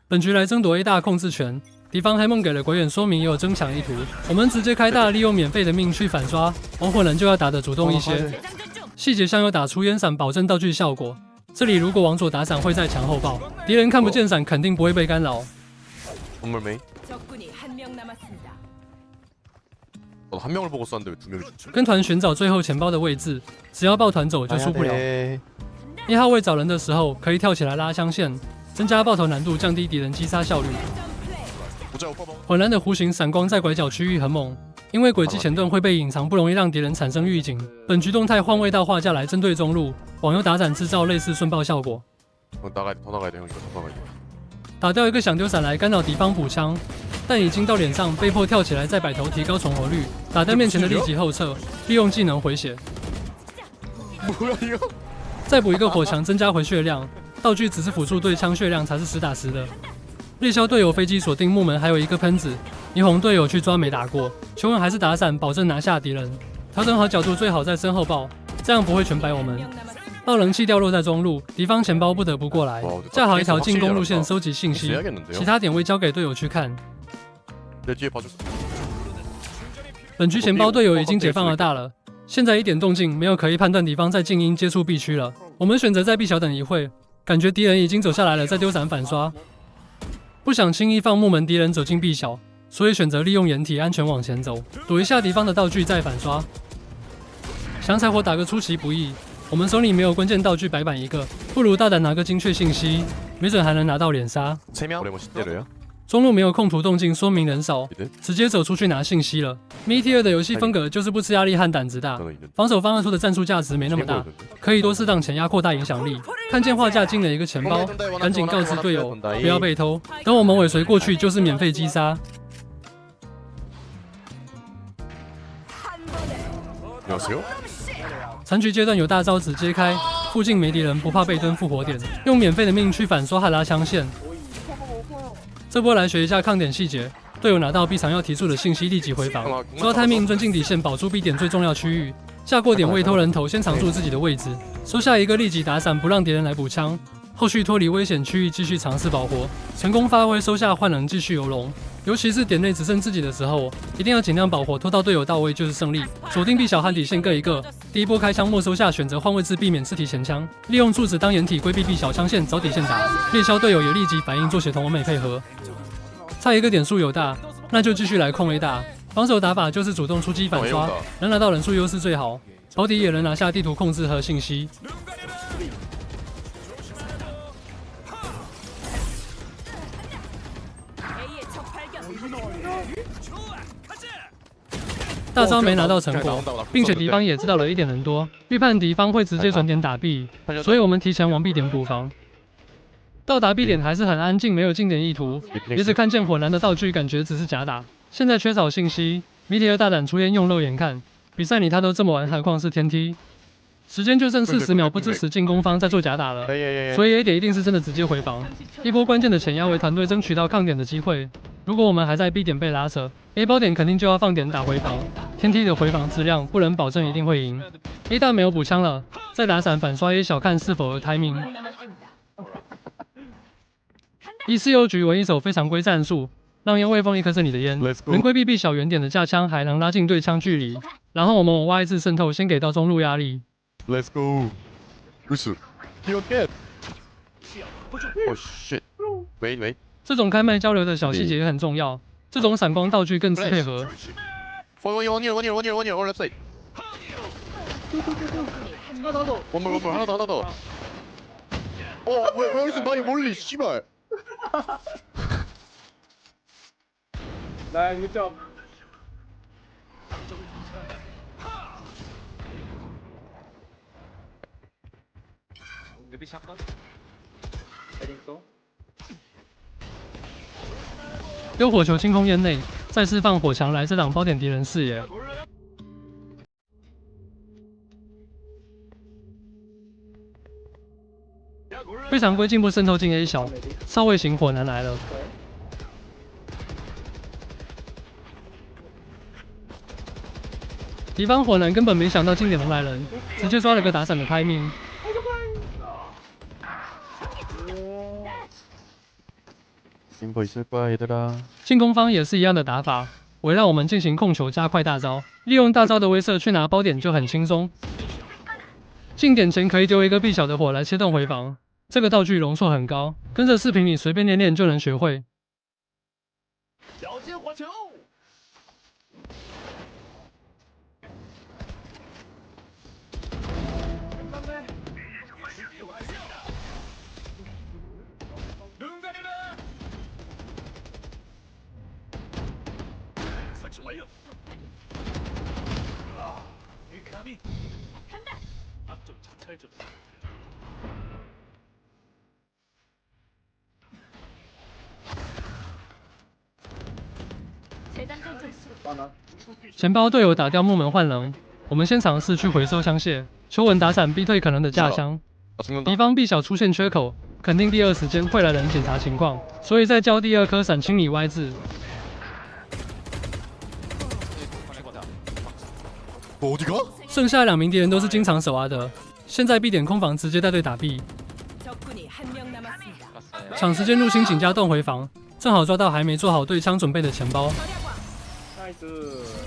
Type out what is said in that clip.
本局来争夺 A 大控制权，敌方黑梦给了鬼眼说明也有争抢意图，我们直接开大，利用免费的命去反刷，亡魂人就要打得主动一些。细节上有打出烟伞，保证道具效果。这里如果往左打伞，会在墙后爆，敌人看不见伞，肯定不会被干扰。 건물 메인. 적군이 한 명 남았습니다. 나도 한 명을 보고 쐈는데 왜 두 명이 죽지? 跟团寻找最后钱包的位置，只要抱团走就输不了。1号位找人的时候，可以跳起来拉枪线，增加爆头难度，降低敌人击杀效率。 보자 오빠 봐. 混蓝的弧形闪光在拐角区域很猛，因为轨迹前盾会被隐藏，不容易让敌人产生预警。本局动态换位到画架来针对中路，往右打伞制造类似瞬爆效果。 더 나가야 돼 형 이거 더 나가야 돼. 打掉一个想丢伞来干扰敌方补枪，但已经到脸上，被迫跳起来再摆头提高存活率。打在面前的立即后撤，利用技能回血， 뭐야 이거? 再补一个火墙增加回血量。道具只是辅助，对枪血量才是实打实的。猎枭队友飞机锁定木门，还有一个喷子。霓虹队友去抓没打过，求稳还是打伞，保证拿下敌人。调整好角度，最好在身后爆，这样不会全白我们。 爆人气掉落在中路，敌方钱包不得不过来，架好一条进攻路线，收集信息，其他点位交给队友去看。 내 뒤에 봐줬어. 本局钱包队友已经解放了大了，现在一点动静没有，可以判断敌方在静音接触 B 区了。我们选择在 B 小等一会，感觉敌人已经走下来了，再丢伞反刷。不想轻易放木门敌人走进 B 小，所以选择利用掩体安全往前走，躲一下敌方的道具再反刷。想踩火打个出其不意。 我们手里没有关键道具，白板一个，不如大胆拿个精确信息，没准还能拿到脸杀。 3명? 오래 멋있대로요? 中路没有控图动静，说明人少，直接走出去拿信息了。Meteor 的游戏风格就是不吃压力和胆子大，防守方案出的战术价值没那么大，可以多适当前压扩大影响力。看见画架进了一个钱包，赶紧告知队友不要被偷，等我们尾随过去就是免费击杀。 안녕하세요. 残局阶段有大招直接开，附近没敌人不怕被蹲复活点，用免费的命去反刷和拉枪线。这波来学一下抗点细节，队友拿到 B 场要提速的信息立即回防，抓 timing 钻进底线，保住 B 点最重要区域。下过点位偷人头，先藏住自己的位置，收下一个立即打伞，不让敌人来补枪。后续脱离危险区域继续尝试保活，成功发挥收下换人继续游龙。 尤其是点内只剩自己的时候，一定要尽量保火，拖到队友到位就是胜利。锁定 B 小和底线各一个，第一波开枪没收下，选择换位置避免自提前枪，利用柱子当掩体规避 B 小枪线，找底线打。猎枭队友也立即反应做协同完美配合。差一个点数有大，那就继续来控 A 大。防守打法就是主动出击反刷，能拿到人数优势最好，保底也能拿下地图控制和信息。 大招没拿到成果，并且敌方也知道了一点人多，预判敌方会直接转点打 B， 所以我们提前往 B 点补防。到达 B 点还是很安静，没有进点意图，也只看见火蓝的道具，感觉只是假打。现在缺少信息，米铁尔大胆出烟用肉眼看，比赛里他都这么玩，何况是天梯。时间就剩40秒，不支持进攻方在做假打了，所以 A 点一定是真的直接回防，一波关键的前压为团队争取到抗点的机会。如果我们还在 B 点被拉扯 ，A 包点肯定就要放点打回防。天梯的回防质量不能保证一定会赢。A 大没有补枪了，再打伞反刷 A 小看是否有 timing。以自由局为一手非常规战术，让烟未封一颗是你的烟，能规避 B 小远点的架枪，还能拉近对枪距离。然后我们往外置渗透，先给到中路压力。 Let's go. 루스. You get. Oh shit. Wait, wait. 这种开麦交流的小细节也很重要，这种闪光道具更吃配合。One here. All left side. One more. 하나 더. 왜 여기서 많이 몰리? 씨발. 나 good job. Maybe shotgun. I think so. 丢火球清空烟内，再释放火墙来遮挡包点敌人视野。非常规进步渗透进 A 小，少尉型火男来了。敌方火男根本没想到近点能来人，直接抓了个打伞的timing。 인버 있을 거야 얘들아.进攻方也是一样的打法，围绕我们进行控球加快大招，利用大招的威慑去拿包点就很轻松。进点前可以丢一个必小的火来切动回防，这个道具容错很高，跟着视频里随便练练就能学会。小心火球！钱包队友打掉木门换人，我们先尝试去回收枪械，求稳打闪逼退可能的架枪。 나 죽는다. 敌方 B 小出现缺口，肯定第二时间会来人检查情况，所以再交第二颗伞清理 Y 字。 너 어디가? 剩下2名敌人都是经常守阿的，现在 B 点空防直接带队打 B， 적군이 한 명 남았습니다. 갔어요. 抢时间入侵井加洞回防，正好抓到还没做好对枪准备的钱包。 나이스.